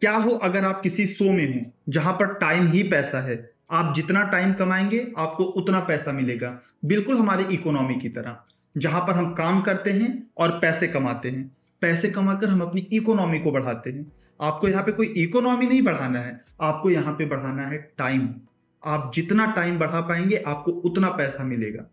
क्या हो अगर आप किसी शो में हो जहां पर टाइम ही पैसा है। आप जितना टाइम कमाएंगे आपको उतना पैसा मिलेगा। बिल्कुल हमारे इकोनॉमी की तरह, जहां पर हम काम करते हैं और पैसे कमाते हैं। पैसे कमाकर हम अपनी इकोनॉमी को बढ़ाते हैं। आपको यहाँ पे कोई इकोनॉमी नहीं बढ़ाना है, आपको यहाँ पे बढ़ाना है टाइम। आप जितना टाइम बढ़ा पाएंगे आपको उतना पैसा मिलेगा।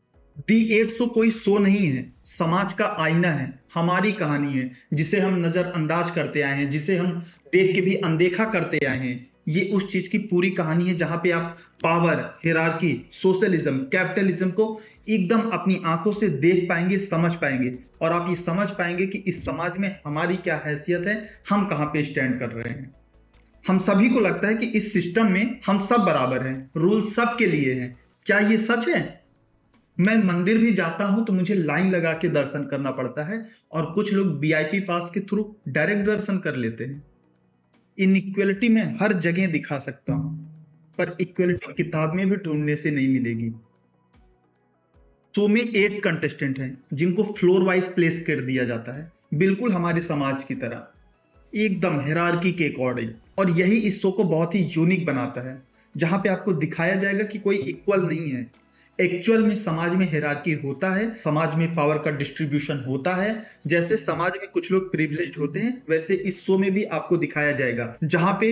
दी 800 कोई शो नहीं है, समाज का आईना है, हमारी कहानी है जिसे हम नजरअंदाज करते आए हैं, जिसे हम देख के भी अनदेखा करते आए हैं। ये उस चीज की पूरी कहानी है जहां पे आप पावर, हिरार्की, सोशलिज्म, कैपिटलिज्म को एकदम अपनी आंखों से देख पाएंगे, समझ पाएंगे, और आप ये समझ पाएंगे कि इस समाज में हमारी क्या हैसियत है, हम कहां पे स्टैंड कर रहे हैं। हम सभी को लगता है कि इस सिस्टम में हम सब बराबर हैं, रूल सबके लिए हैं। क्या ये सच है? मैं मंदिर भी जाता हूं तो मुझे लाइन लगा के दर्शन करना पड़ता है, और कुछ लोग वीआईपी पास के थ्रू डायरेक्ट दर्शन कर लेते हैं। इनइक्वलिटी मैं हर जगह दिखा सकता हूं, पर इक्वलिटी किताब में भी ढूंढने से नहीं मिलेगी। शो में 8 कंटेस्टेंट हैं जिनको फ्लोर वाइज प्लेस कर दिया जाता है, बिल्कुल हमारे समाज की तरह, एकदम हिरार्की के अकॉर्डिंग। और यही इस शो को बहुत ही यूनिक बनाता है, जहां पे आपको दिखाया जाएगा कि कोई इक्वल नहीं है। एक्चुअल में समाज में हिरार्की होता है, समाज में पावर का डिस्ट्रीब्यूशन होता है। जैसे समाज में कुछ लोग प्रिविलेज्ड होते हैं, वैसे इस शो में भी आपको दिखाया जाएगा, जहां पे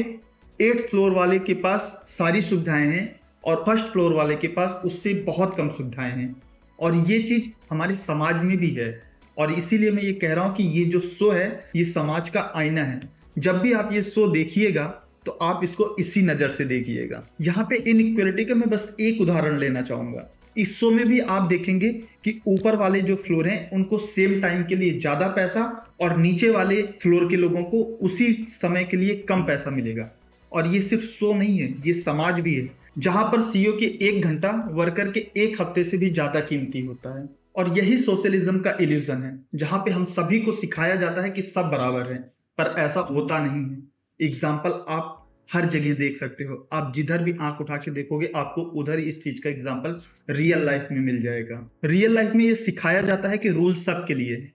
8th फ्लोर वाले के पास सारी सुविधाएं हैं और फर्स्ट फ्लोर वाले के पास उससे बहुत कम सुविधाएं हैं। और ये चीज हमारे समाज में भी है, और इसीलिए मैं ये कह रहा हूं कि ये जो शो है ये समाज का आईना है। जब भी आप ये शो देखिएगा तो आप इसको इसी नजर से देखिएगा। यहाँ पे इनइक्वलिटी का मैं बस एक उदाहरण लेना चाहूंगा। इस शो में भी आप देखेंगे कि ऊपर वाले जो फ्लोर हैं उनको सेम टाइम के लिए ज्यादा पैसा, और नीचे वाले फ्लोर के लोगों को उसी समय के लिए कम पैसा मिलेगा। और ये सिर्फ शो नहीं है, ये समाज भी है, जहां पर सीईओ के 1 घंटा वर्कर के 1 हफ्ते से भी ज्यादा कीमती होता है। और यही सोशलिज्म का इल्यूजन है, जहां पे हम सभी को सिखाया जाता है कि सब बराबर है, पर ऐसा होता नहीं है। एग्जाम्पल आप हर जगह देख सकते हो, आप जिधर भी आंख उठा के देखोगे आपको उधर इस चीज का एग्जाम्पल रियल लाइफ में मिल जाएगा। रियल लाइफ में ये सिखाया जाता है कि रूल सबके लिए है,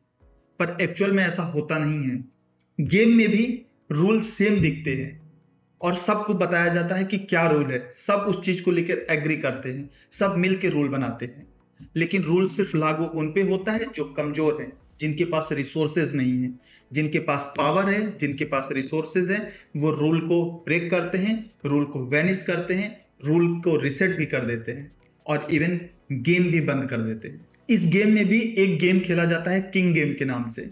पर एक्चुअल में ऐसा होता नहीं है। गेम में भी रूल सेम दिखते हैं और सबको बताया जाता है कि क्या रूल है, सब उस चीज को लेकर एग्री करते हैं, सब मिलकर रूल बनाते हैं। लेकिन रूल सिर्फ लागू उन पे होता है जो कमजोर है, जिनके पास रिसोर्सेज नहीं है। जिनके पास पावर है, जिनके पास रिसोर्सेज है, वो रूल को ब्रेक करते हैं, रूल को वैनिश करते हैं, रूल को रिसेट भी कर देते हैं, और इवन गेम भी बंद कर देते हैं। इस गेम में भी एक गेम खेला जाता है किंग गेम के नाम से,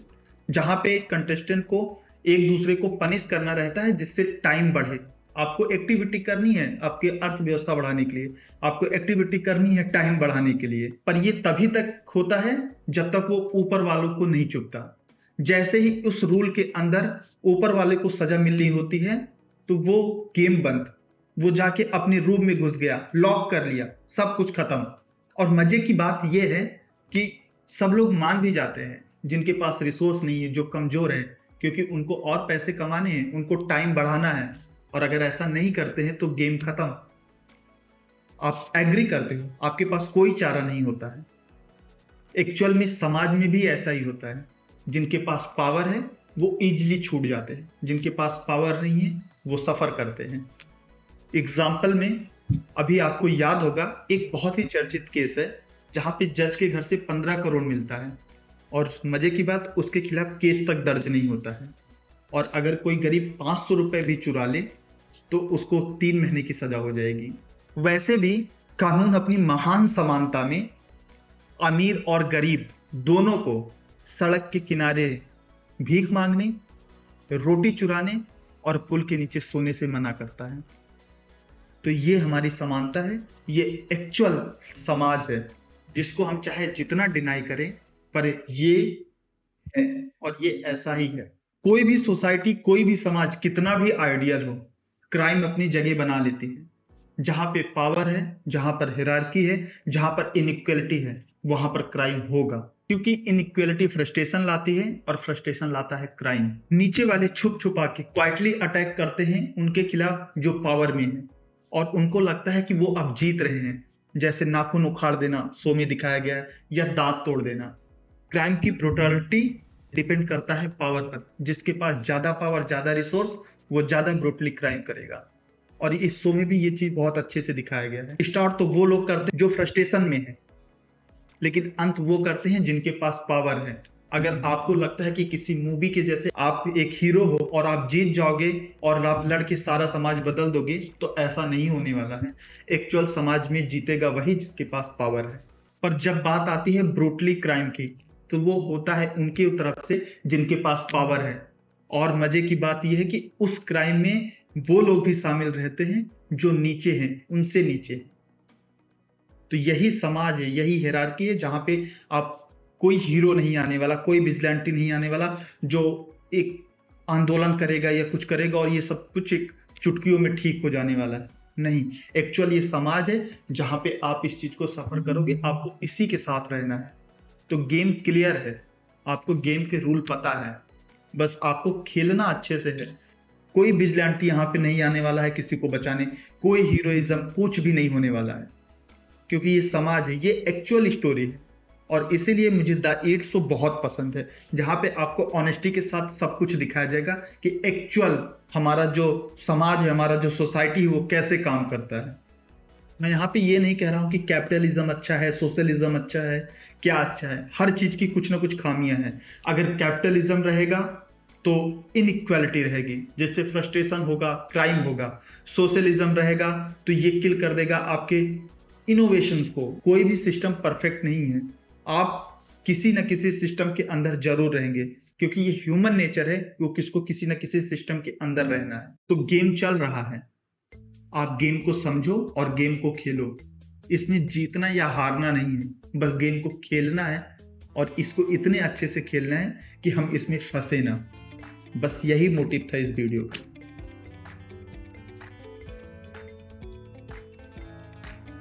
जहां पे कंटेस्टेंट को एक दूसरे को पनिश करना रहता है जिससे टाइम बढ़े। आपको एक्टिविटी करनी है आपकी अर्थव्यवस्था बढ़ाने के लिए, आपको एक्टिविटी करनी है टाइम बढ़ाने के लिए, पर ये तभी तक होता है जब तक वो ऊपर वालों को नहीं चुकता। जैसे ही उस रूल के अंदर ऊपर वाले को सजा मिलनी होती है तो वो गेम बंद, वो जाके अपने रूम में घुस गया, लॉक कर लिया, सब कुछ खत्म। और मजे की बात यह है कि सब लोग मान भी जाते हैं, जिनके पास रिसोर्स नहीं है, जो कमजोर है, क्योंकि उनको और पैसे कमाने हैं, उनको टाइम बढ़ाना है, और अगर ऐसा नहीं करते हैं तो गेम खत्म। आप एग्री करते हो, आपके पास कोई चारा नहीं होता है। एक्चुअल में समाज में भी ऐसा ही होता है, जिनके पास पावर है वो इजीली छूट जाते हैं, जिनके पास पावर नहीं है वो सफर करते हैं। एग्जाम्पल में अभी आपको याद होगा एक बहुत ही चर्चित केस है, जहां पे जज के घर से 15 करोड़ मिलता है, और मजे की बात उसके खिलाफ केस तक दर्ज नहीं होता है। और अगर कोई गरीब 500 रुपए भी चुरा ले तो उसको 3 महीने की सजा हो जाएगी। वैसे भी कानून अपनी महान समानता में अमीर और गरीब दोनों को सड़क के किनारे भीख मांगने, रोटी चुराने और पुल के नीचे सोने से मना करता है। तो ये हमारी समानता है, ये एक्चुअल समाज है, जिसको हम चाहे जितना डिनाई करें, पर ये है और ये ऐसा ही है। कोई भी सोसाइटी, कोई भी समाज कितना भी आइडियल हो, क्राइम अपनी जगह बना लेती है। जहां पे पावर है, जहां पर हिरार्की है, जहां पर इनइक्वलिटी है, वहां पर क्राइम होगा, क्योंकि इनइक्वलिटी फ्रस्ट्रेशन लाती है और फ्रस्ट्रेशन लाता है क्राइम। नीचे वाले छुप छुपा के क्वाइटली अटैक करते हैं उनके खिलाफ जो पावर में है, और उनको लगता है कि वो अब जीत रहे हैं, जैसे नाखून उखाड़ देना शो में दिखाया गया है, या दांत तोड़ देना। क्राइम की ब्रूटलिटी डिपेंड करता है पावर पर। जिसके पास ज्यादा पावर, ज्यादा रिसोर्स, वो ज्यादा ब्रूटली क्राइम करेगा। और इस शो में भी ये चीज बहुत अच्छे से दिखाया गया है। स्टार्ट तो वो लोग करते हैं जो फ्रस्ट्रेशन में है, लेकिन अंत वो करते हैं जिनके पास पावर है। अगर आपको लगता है कि किसी मूवी के जैसे आप एक हीरो हो और आप जीत जाओगे और आप लड़के सारा समाज बदल दोगे, तो ऐसा नहीं होने वाला है। एक्चुअल समाज में जीतेगा वही जिसके पास पावर है। पर जब बात आती है ब्रूटली क्राइम की, तो वो होता है उनकी तरफ से जिनके पास पावर है। और मजे की बात यह है कि उस क्राइम में वो लोग भी शामिल रहते हैं जो नीचे हैं, उनसे नीचे हैं। तो यही समाज है, यही हायरार्की है, जहां पे आप कोई हीरो नहीं आने वाला, कोई विजिलेंटी नहीं आने वाला जो एक आंदोलन करेगा या कुछ करेगा और ये सब कुछ एक चुटकियों में ठीक हो जाने वाला है। नहीं, एक्चुअल ये समाज है जहां पे आप इस चीज को सफर करोगे, आपको इसी के साथ रहना है। तो गेम क्लियर है, आपको गेम के रूल पता है, बस आपको खेलना अच्छे से है। कोई विजिलेंटी यहाँ पे नहीं आने वाला है किसी को बचाने, कोई हीरोइज्म कुछ भी नहीं होने वाला है, क्योंकि ये समाज है, ये एक्चुअल स्टोरी है। और इसीलिए मुझे द 8 शो बहुत पसंद है, जहां पे आपको ऑनेस्टी के साथ सब कुछ दिखाया जाएगा कि एक्चुअल हमारा जो समाज है, हमारा जो सोसाइटी है, वो कैसे काम करता है। मैं यहाँ पे ये नहीं कह रहा हूँ कि कैपिटलिज्म अच्छा है, सोशलिज्म अच्छा है, क्या अच्छा है। हर चीज की कुछ ना कुछ खामियां हैं। अगर कैपिटलिज्म रहेगा तो इनइक्वालिटी रहेगी, जिससे फ्रस्ट्रेशन होगा, क्राइम होगा। सोशलिज्म रहेगा तो ये किल कर देगा आपके इनोवेशंस को। कोई भी सिस्टम परफेक्ट नहीं है, आप किसी न किसी सिस्टम के अंदर जरूर रहेंगे, क्योंकि ये ह्यूमन नेचर है, वो किसको किसी न किसी सिस्टम के अंदर रहना है। तो गेम चल रहा है, आप गेम को समझो और गेम को खेलो। इसमें जीतना या हारना नहीं है, बस गेम को खेलना है और इसको इतने अच्छे से खेलना है कि हम इसमें फंसे ना। बस यही मोटिव था इस वीडियो का।